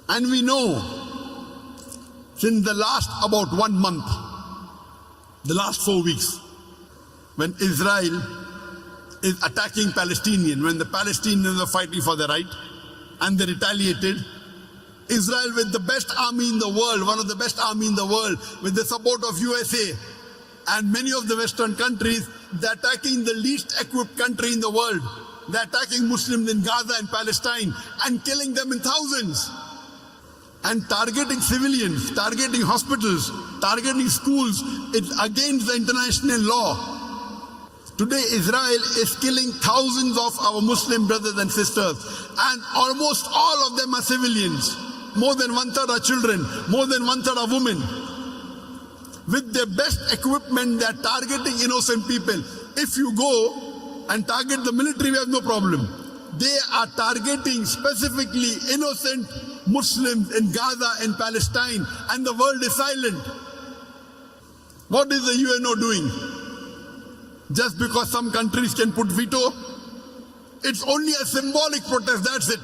And we know, since the last about 1 month, the last 4 weeks, when Israel is attacking Palestinians, when the Palestinians are fighting for their right, and they retaliated, Israel with the best army in the world, one of the best army in the world, with the support of USA and many of the Western countries, they're attacking the least equipped country in the world. They're attacking Muslims in Gaza and Palestine and killing them in thousands. And targeting civilians, targeting hospitals, targeting schools, it's against the international law. Today Israel is killing thousands of our Muslim brothers and sisters, and almost all of them are civilians. More than 1/3 are children, more than 1/3 are women. With their best equipment, they are targeting innocent people. If you go and target the military, we have no problem. They are targeting specifically innocent Muslims in Gaza and Palestine, and the world is silent. What is the UNO doing? Just because some countries can put veto? It's only a symbolic protest, that's it.